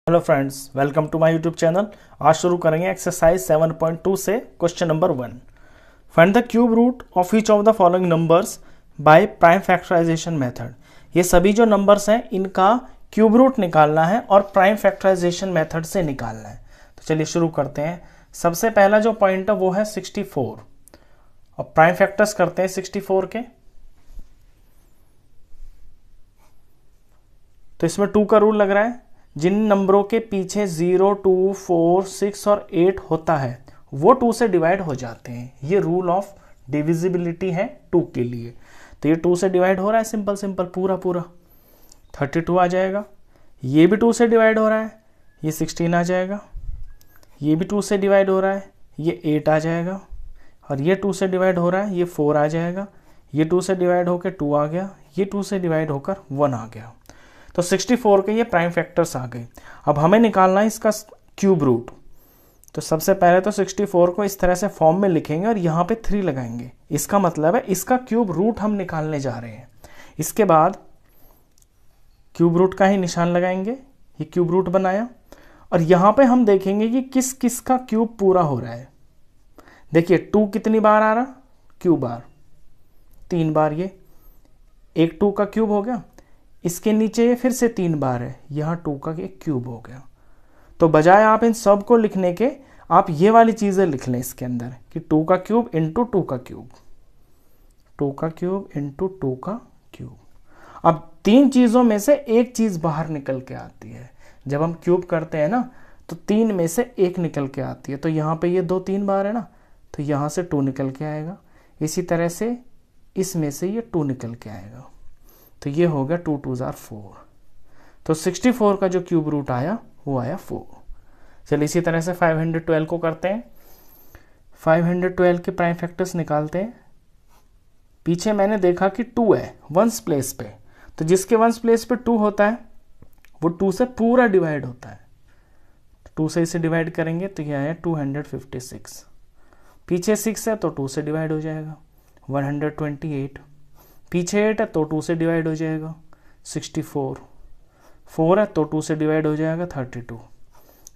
Hello friends, welcome to my YouTube channel. आज शुरू करेंगे एक्सरसाइज 7.2 से question number 1। Find the cube root of each of the following numbers by prime factorization method. ये सभी जो numbers हैं इनका क्यूब रूट निकालना है और प्राइम फैक्टराइजेशन मेथड से निकालना है। तो चलिए शुरू करते हैं। सबसे पहला जो पॉइंट है वो है 64 और प्राइम फैक्टर्स करते हैं 64 के। तो इसमें 2 का रूल लग रहा है। जिन नंबरों के पीछे 0, 2, 4, 6 और 8 होता है वो 2 से डिवाइड हो जाते हैं। ये रूल ऑफ डिविजिबिलिटी है 2 के लिए। तो ये 2 से डिवाइड हो रहा है, सिंपल सिंपल पूरा पूरा 32 आ जाएगा। ये भी 2 से डिवाइड हो रहा है, ये 16 आ जाएगा। ये भी 2 से डिवाइड हो रहा है, ये 8 आ जाएगा। और ये 2 से डिवाइड हो रहा है, ये 4 आ जाएगा। ये 2 से डिवाइड होकर 2 आ गया, ये 2 से डिवाइड होकर 1 आ गया। तो 64 के ये प्राइम फैक्टर्स आ गए। अब हमें निकालना है इसका क्यूब रूट। तो सबसे पहले तो 64 को इस तरह से फॉर्म में लिखेंगे और यहाँ पे 3 लगाएंगे। इसका मतलब है इसका क्यूब रूट हम निकालने जा रहे हैं। इसके बाद क्यूब रूट का ही निशान लगाएंगे। ये क्यूब रूट बनाया और यहाँ पे हम देखेंगे कि किस किस का क्यूब पूरा हो रहा है। देखिए 2 कितनी बार आ रहा, क्यूब बार 3 बार। ये एक 2 का क्यूब हो गया। इसके नीचे ये फिर से 3 बार है, यहाँ 2 का एक क्यूब हो गया। तो बजाय आप इन सब को लिखने के आप ये वाली चीज़ें लिख लें इसके अंदर कि 2 का क्यूब इंटू 2 का क्यूब, 2 का क्यूब इंटू 2 का क्यूब। अब 3 चीज़ों में से एक चीज़ बाहर निकल के आती है। जब हम क्यूब करते हैं ना तो 3 में से एक निकल के आती है। तो यहाँ पे ये 2 3 बार है ना, तो यहाँ से 2 निकल के आएगा। इसी तरह से इसमें से ये 2 निकल के आएगा। तो ये हो गया 2 2 जार 4। तो 64 का जो क्यूब रूट आया वो आया 4। चलिए इसी तरह से 512 को करते हैं। 512 के प्राइम फैक्टर्स निकालते हैं। पीछे मैंने देखा कि 2 है वंस प्लेस पे, तो जिसके वंस प्लेस पे 2 होता है वो 2 से पूरा डिवाइड होता है। 2 से इसे डिवाइड करेंगे तो ये आया 256। पीछे 6 है तो 2 से डिवाइड हो जाएगा 128। पीछे 8 है तो 2 से डिवाइड हो जाएगा 64। 4 है तो 2 से डिवाइड हो जाएगा 32।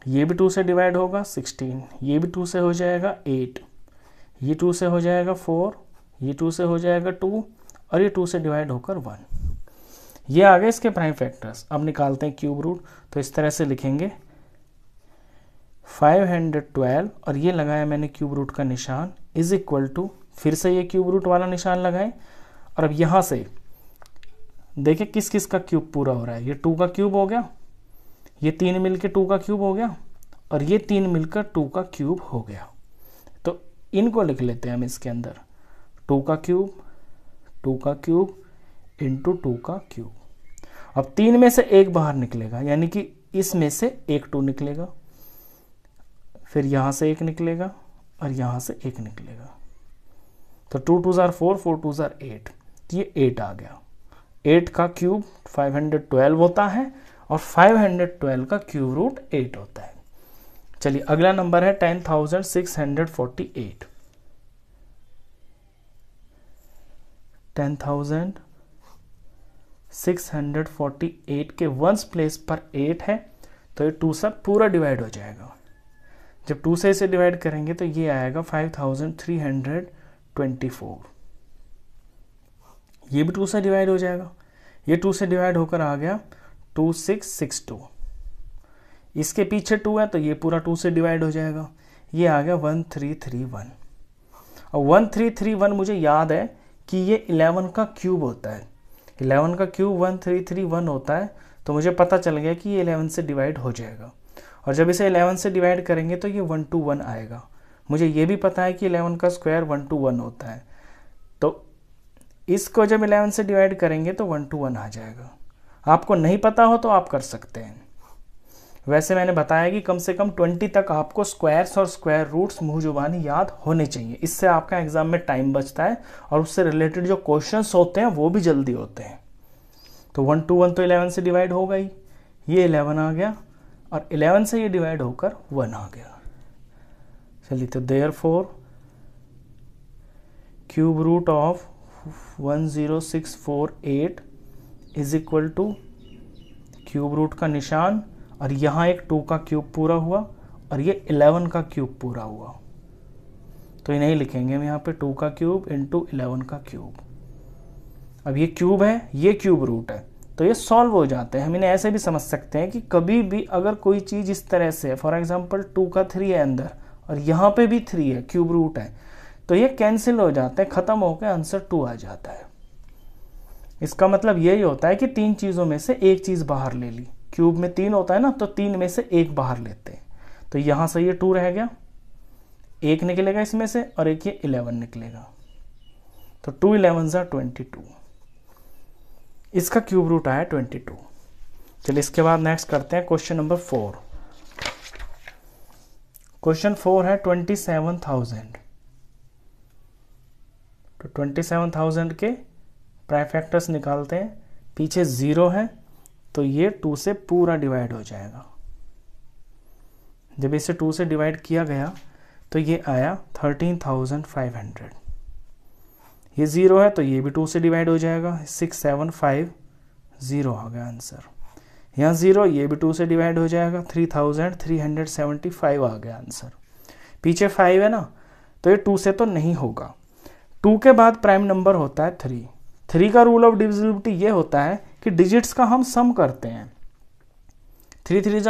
ये भी 2 से डिवाइड होगा 16। ये भी 2 से हो जाएगा 8। ये 2 से हो जाएगा 4। ये 2 से हो जाएगा 2 और ये 2 से डिवाइड होकर 1। ये आ गए इसके प्राइम फैक्टर्स। अब निकालते हैं क्यूब रूट। तो इस तरह से लिखेंगे 512 और ये लगाया मैंने क्यूब रूट का निशान इज इक्वल टू, फिर से ये क्यूब रूट वाला निशान लगाएं। और अब यहाँ से देखिए किस किस का क्यूब पूरा हो रहा है। ये 2 का क्यूब हो गया, ये 3 मिलकर 2 का क्यूब हो गया और ये 3 मिलकर 2 का क्यूब हो गया। तो इनको लिख लेते हैं हम इसके अंदर 2 का क्यूब, 2 का क्यूब इंटू 2 का क्यूब। अब 3 में से एक बाहर निकलेगा, यानी कि इसमें से एक 2 निकलेगा, फिर यहाँ से एक निकलेगा और यहाँ से एक निकलेगा। तो 2 2 जार 4, 4 2 जार 8। ये 8 आ गया। 8 का क्यूब 512 होता है और 512 का क्यूब रूट 8 होता है। चलिए अगला नंबर है 10,648। 10,648 के वंस प्लेस पर 8 है तो ये 2 से पूरा डिवाइड हो जाएगा। जब 2 से इसे डिवाइड करेंगे तो ये आएगा 5,324। ये भी 2 से डिवाइड हो जाएगा। ये 2 से डिवाइड होकर आ गया 2662। इसके पीछे 2 है तो ये पूरा 2 से डिवाइड हो जाएगा। ये आ गया 1331। और 1331 मुझे याद है कि ये 11 का क्यूब होता है। 11 का क्यूब 1331 होता है। तो मुझे पता चल गया कि ये 11 से डिवाइड हो जाएगा। और जब इसे 11 से डिवाइड करेंगे तो ये 121 आएगा। मुझे ये भी पता है कि 11 का स्क्वायर 121 होता है। तो इसको जब 11 से डिवाइड करेंगे तो 121 आ जाएगा। आपको नहीं पता हो तो आप कर सकते हैं। वैसे मैंने बताया कि कम से कम 20 तक आपको स्क्वायर्स और स्क्वायर रूट्स मुँह जुबानी याद होने चाहिए। इससे आपका एग्जाम में टाइम बचता है और उससे रिलेटेड जो क्वेश्चंस होते हैं वो भी जल्दी होते हैं। तो 121 तो 11 से डिवाइड हो गई, ये 11 आ गया और 11 से ये डिवाइड होकर 1 आ गया। चलिए तो therefore cube root of 10648 is equal to cube root का निशान और यहाँ एक 2 का क्यूब पूरा हुआ और ये 11 का क्यूब पूरा हुआ। तो ये नहीं लिखेंगे हम यहाँ पे 2 का क्यूब इंटू 11 का क्यूब। अब ये क्यूब है, ये क्यूब रूट है, तो ये सॉल्व हो जाते हैं। हम इन्हें ऐसे भी समझ सकते हैं कि कभी भी अगर कोई चीज़ इस तरह से है, फॉर एग्जांपल 2 का 3 है अंदर और यहाँ पे भी 3 है, क्यूब रूट है, तो ये कैंसिल हो जाते हैं, ख़त्म होकर आंसर 2 आ जाता है। इसका मतलब यही होता है कि 3 चीज़ों में से एक चीज़ बाहर ले ली। क्यूब में 3 होता है ना, तो 3 में से एक बाहर लेते हैं। तो यहाँ से ये 2 रह गया, एक निकलेगा इसमें से और एक ये 11 निकलेगा। तो 2 11 ज़ा 22, इसका क्यूब रूट आया 22। चलिए इसके बाद नेक्स्ट करते हैं क्वेश्चन नंबर 4। क्वेश्चन 4 है 27,000। तो 27,000 के प्राइम फैक्टर्स निकालते हैं। पीछे 0 है तो ये 2 से पूरा डिवाइड हो जाएगा। जब इसे 2 से डिवाइड किया गया तो ये आया 13,500। ये 0 है तो ये भी 2 से डिवाइड हो जाएगा, 6750 आ गया आंसर। यहाँ 0, ये भी 2 से डिवाइड हो जाएगा, 3375 आ गया आंसर। पीछे 5 है ना, तो ये 2 से तो नहीं होगा। 2 के बाद प्राइम नंबर होता है 3। 3 का रूल ऑफ डिविजिबिलिटी ये होता है कि डिजिट्स का हम सम करते हैं। 3 3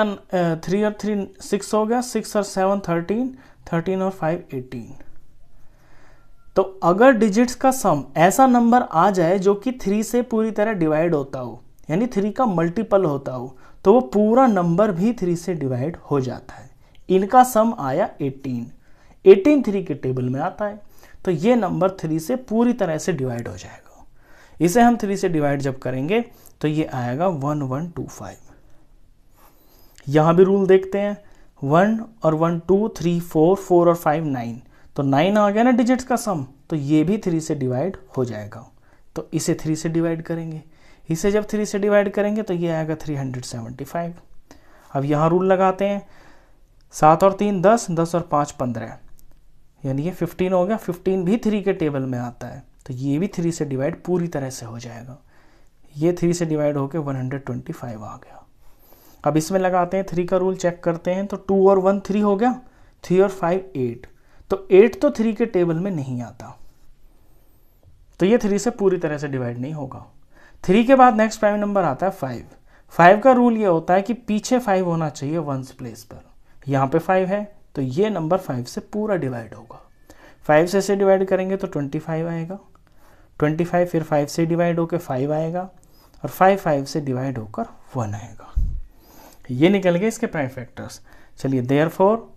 और 3 6 हो गया, 6 और 7 13, 13 और 5 18। तो अगर डिजिट्स का सम ऐसा नंबर आ जाए जो कि 3 से पूरी तरह डिवाइड होता हो, यानी 3 का मल्टीपल होता हो, तो वो पूरा नंबर भी 3 से डिवाइड हो जाता है। इनका सम आया 18, 18 3 के टेबल में आता है, तो ये नंबर 3 से पूरी तरह से डिवाइड हो जाएगा। इसे हम 3 से डिवाइड जब करेंगे तो ये आएगा 1125। यहाँ भी रूल देखते हैं, 1 और 1 2 3 4, 4 और 5 9, तो 9 आ गया ना डिजिट्स का सम, तो ये भी 3 से डिवाइड हो जाएगा। तो इसे 3 से डिवाइड करेंगे, इसे जब 3 से डिवाइड करेंगे तो ये आएगा 375। अब यहाँ रूल लगाते हैं, 7 और 3 10, 10 और 5 15, यानी ये 15 हो गया। 15 भी 3 के टेबल में आता है, तो ये भी 3 से डिवाइड पूरी तरह से हो जाएगा। ये 3 से डिवाइड होकर 125 आ गया। अब इसमें लगाते हैं 3 का रूल, चेक करते हैं, तो 2 और 1 3 हो गया, 3 और 5 8, तो 8 तो 3 के टेबल में नहीं आता, तो ये 3 से पूरी तरह से डिवाइड नहीं होगा। 3 के बाद नेक्स्ट प्राइम नंबर आता है 5। 5 का रूल ये होता है कि पीछे 5 होना चाहिए वंस प्लेस पर। यहाँ पे 5 है तो ये नंबर 5 से पूरा डिवाइड होगा। 5 से इसे डिवाइड करेंगे तो 25 आएगा, 25 फिर 5 से डिवाइड होकर 5 आएगा और 5 से डिवाइड होकर 1 आएगा। ये निकल गए इसके प्राइम फैक्टर्स। चलिए therefore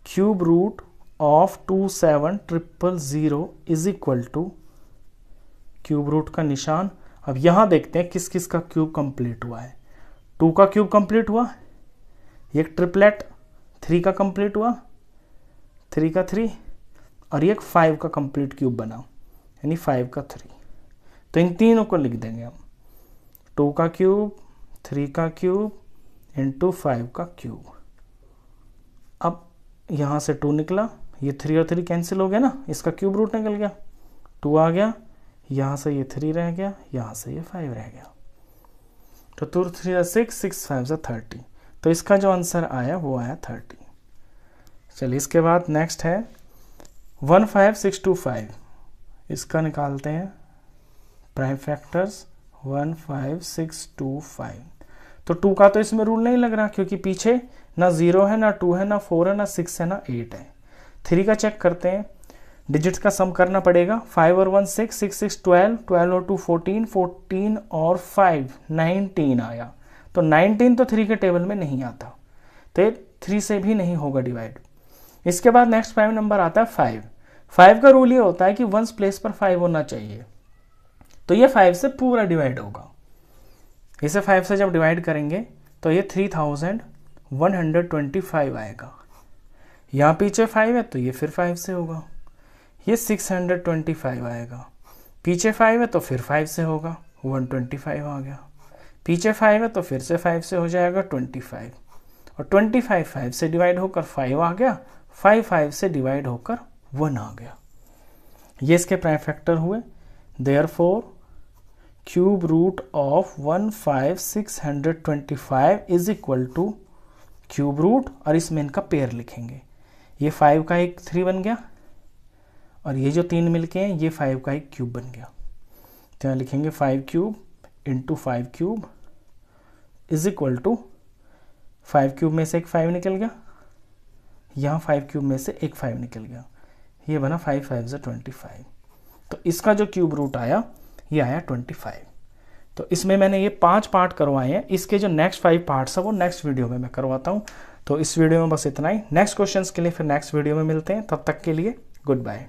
cube root of 27000 is equal to, cube root का निशान। अब यहाँ देखते हैं किस किस का क्यूब कंप्लीट हुआ है। 2 का क्यूब कंप्लीट हुआ, एक ट्रिपलेट 3 का कंप्लीट हुआ, 3 का 3, और एक 5 का कंप्लीट क्यूब बना, यानी 5 का 3। तो इन तीनों को लिख देंगे हम, 2 का क्यूब, 3 का क्यूब इंटू 5 का क्यूब। अब यहाँ से 2 निकला, ये 3 और 3 कैंसिल हो गया ना, इसका क्यूब रूट निकल गया, 2 आ गया, यहाँ से ये 3 रह गया, यहाँ से ये 5 रह गया। तो 2 3 6, 6 5 30, तो इसका जो आंसर आया वो आया 30। चलिए इसके बाद नेक्स्ट है 15625, इसका निकालते हैं प्राइम फैक्टर्स। 15625, तो 2 का तो इसमें रूल नहीं लग रहा क्योंकि पीछे ना 0 है, ना 2 है, ना 4 है, ना 6 है, ना 8 है। 3 का चेक करते हैं, डिजिट्स का सम करना पड़ेगा। 5 और 1 6, 6 6 12, 12 और 2 14, 14 और 5 19 आया। तो 19 तो 3 के टेबल में नहीं आता, तो ये 3 से भी नहीं होगा डिवाइड। इसके बाद नेक्स्ट प्राइम नंबर आता है 5। 5 का रूल ये होता है कि वंस प्लेस पर 5 होना चाहिए, तो ये 5 से पूरा डिवाइड होगा। इसे 5 से जब डिवाइड करेंगे तो ये 3125 आएगा। यहाँ पीछे 5 है तो ये फिर 5 से होगा, ये 625 आएगा। पीछे 5 है तो फिर 5 से होगा, 125 आ गया। पीछे 5 है तो फिर से 5 से हो जाएगा 25, और 25 5 से डिवाइड होकर 5 आ गया, 5 5 से डिवाइड होकर 1 आ गया। ये इसके प्राइम फैक्टर हुए। Therefore cube root of 15625 is equal to cube root और इसमें इनका पेयर लिखेंगे। ये 5 का एक 3 बन गया और ये जो 3 मिलके हैं ये 5 का एक क्यूब बन गया। तो यहाँ लिखेंगे 5 cube into 5 cube is equal to 5 cube में से एक 5 निकल गया, यहाँ 5 क्यूब में से एक 5 निकल गया, ये बना 5 5 से 25। तो इसका जो क्यूब रूट आया ये आया 25। तो इसमें मैंने ये 5 पार्ट करवाए हैं, इसके जो नेक्स्ट 5 पार्ट्स है वो नेक्स्ट वीडियो में मैं करवाता हूँ। तो इस वीडियो में बस इतना ही, नेक्स्ट क्वेश्चंस के लिए फिर नेक्स्ट वीडियो में मिलते हैं, तब तक के लिए गुड बाय।